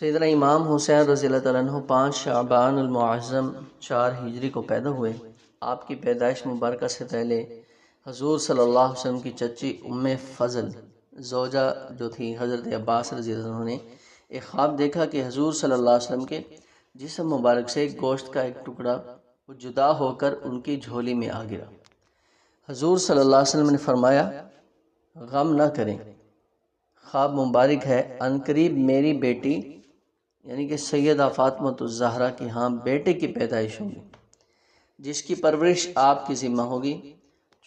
سیدنا امام حسین رضی اللہ تعالیٰ عنہ 5 شعبان المعظم 4 ہجری کو پیدا ہوئے۔ آپ کی پیدائش مبارکہ سے پہلے حضور صلی اللہ علیہ وسلم کی چچی ام فضل زوجہ جو تھی حضرت عباس رضی اللہ عنہ نے ایک خواب دیکھا کہ حضور صلی اللہ علیہ وسلم کے جسم مبارک سے گوشت کا ایک ٹکڑا جدا ہو کر ان کی جھولی میں آ گرا۔ حضور صلی اللہ علیہ وسلم نے فرمایا غم نہ کریں، خواب مبارک ہے، عنقریب میری بیٹی یعنی کہ سیدہ فاطمہ الزہرا کے ہاں بیٹے کی پیدائش ہوگی جس کی پرورش آپ کی ذمہ ہوگی۔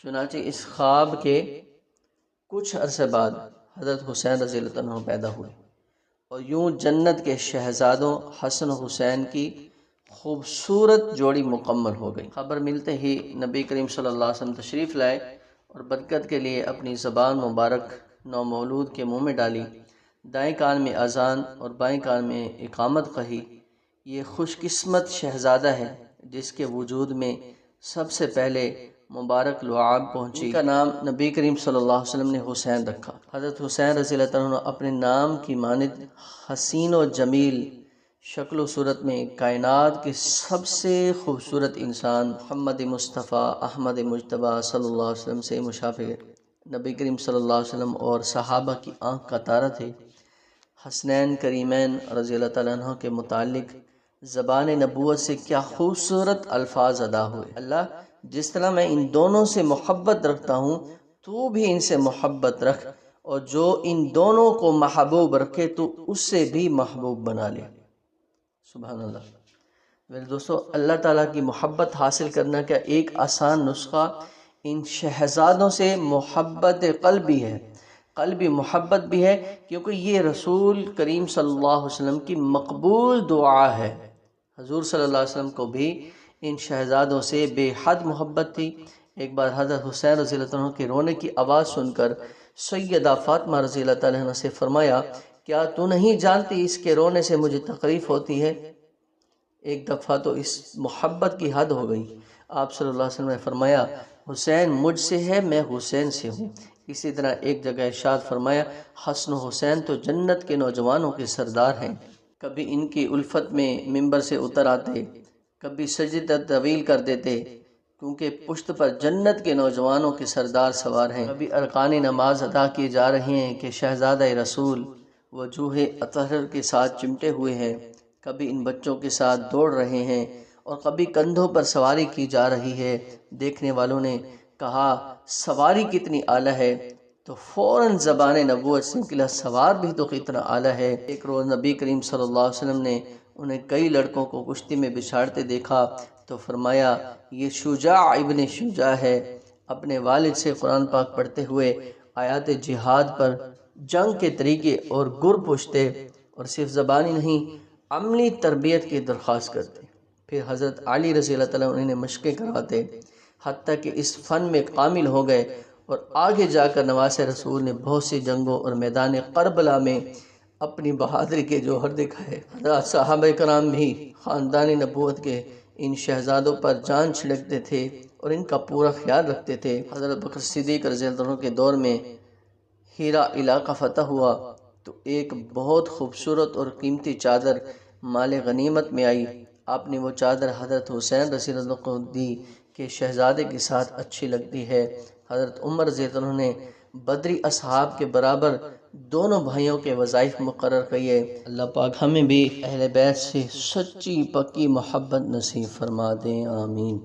چنانچہ اس خواب کے کچھ عرصے بعد حضرت حسین رضی اللہ عنہ پیدا ہوئے اور یوں جنت کے شہزادوں حسن و حسین کی خوبصورت جوڑی مکمل ہو گئی۔ خبر ملتے ہی نبی کریم صلی اللہ علیہ وسلم تشریف لائے اور برکت کے لیے اپنی زبان مبارک نومولود کے منہ میں ڈالی، دائیں کان میں اذان اور بائیں کان میں اقامت کہی۔ یہ خوش قسمت شہزادہ ہے جس کے وجود میں سب سے پہلے مبارک لعاب پہنچی۔ ان کا نام نبی کریم صلی اللہ علیہ وسلم نے حسین رکھا۔ حضرت حسین رضی اللہ عنہ اپنے نام کی مانند حسین و جمیل شکل و صورت میں کائنات کے سب سے خوبصورت انسان محمد مصطفیٰ احمد مجتبیٰ صلی اللہ علیہ وسلم سے مشابہ نبی کریم صلی اللہ علیہ وسلم اور صحابہ کی آنکھ کا تارہ تھے۔ حسنین کریمین رضی اللہ تعالیٰ عنہ کے متعلق زبان نبوت سے کیا خوبصورت الفاظ ادا ہوئے، اللہ جس طرح میں ان دونوں سے محبت رکھتا ہوں تو بھی ان سے محبت رکھ، اور جو ان دونوں کو محبوب رکھے تو اس سے بھی محبوب بنا لے۔ سبحان اللہ۔ میرے دوستو، اللہ تعالیٰ کی محبت حاصل کرنا کا ایک آسان نسخہ ان شہزادوں سے محبت قلبی ہے، قلبی محبت بھی ہے، کیونکہ یہ رسول کریم صلی اللہ علیہ وسلم کی مقبول دعا ہے۔ حضور صلی اللہ علیہ وسلم کو بھی ان شہزادوں سے بے حد محبت تھی۔ ایک بار حضرت حسین رضی اللہ عنہ کے رونے کی آواز سن کر سیدہ فاطمہ رضی اللہ تعالیٰ عنہ سے فرمایا کیا تو نہیں جانتی اس کے رونے سے مجھے تکلیف ہوتی ہے؟ ایک دفعہ تو اس محبت کی حد ہو گئی۔ آپ صلی اللہ علیہ وسلم نے فرمایا حسین مجھ سے ہے، میں حسین سے ہوں۔ اسی طرح ایک جگہ ارشاد فرمایا حسن و حسین تو جنت کے نوجوانوں کے سردار ہیں۔ کبھی ان کی الفت میں ممبر سے اتر آتے، کبھی سجدہ طویل کر دیتے، کیونکہ پشت پر جنت کے نوجوانوں کے سردار سوار ہیں۔ کبھی ارکان نماز ادا کیے جا رہے ہیں کہ شہزادہ رسول وجوہ اطہر کے ساتھ چمٹے ہوئے ہیں، کبھی ان بچوں کے ساتھ دوڑ رہے ہیں، اور کبھی کندھوں پر سواری کی جا رہی ہے۔ دیکھنے والوں نے کہا سواری کتنی اعلیٰ ہے، تو فوراً زبان نبوت سے نکلا سوار بھی تو کتنا اعلیٰ ہے۔ ایک روز نبی کریم صلی اللہ علیہ وسلم نے انہیں کئی لڑکوں کو کشتی میں بچھاڑتے دیکھا تو فرمایا یہ شجاع ابن شجاع ہے۔ اپنے والد سے قرآن پاک پڑھتے ہوئے آیات جہاد پر جنگ کے طریقے اور گر پوچھتے، اور صرف زبانی نہیں عملی تربیت کی درخواست کرتے۔ پھر حضرت علی رضی اللہ تعالیٰ انہیں مشقیں کرواتے، حتیٰ کہ اس فن میں کامل ہو گئے، اور آگے جا کر نواسہ رسول نے بہت سی جنگوں اور میدان کربلا میں اپنی بہادری کے جوہر دکھائے۔ حضرات صحابہ کرام بھی خاندان نبوت کے ان شہزادوں پر جان چھڑکتے تھے اور ان کا پورا خیال رکھتے تھے۔ حضرت بکر صدیق رضی اللہ عنہ کے دور میں ہیرا علاقہ فتح ہوا تو ایک بہت خوبصورت اور قیمتی چادر مال غنیمت میں آئی۔ آپ نے وہ چادر حضرت حسین رضی اللہ عنہ کو دی کہ شہزادے کے ساتھ اچھی لگتی ہے۔ حضرت عمر رضی اللہ عنہ نے بدری اصحاب کے برابر دونوں بھائیوں کے وظائف مقرر کیے۔ اللہ پاک ہمیں بھی اہل بیت سے سچی پکی محبت نصیب فرما دیں، آمین۔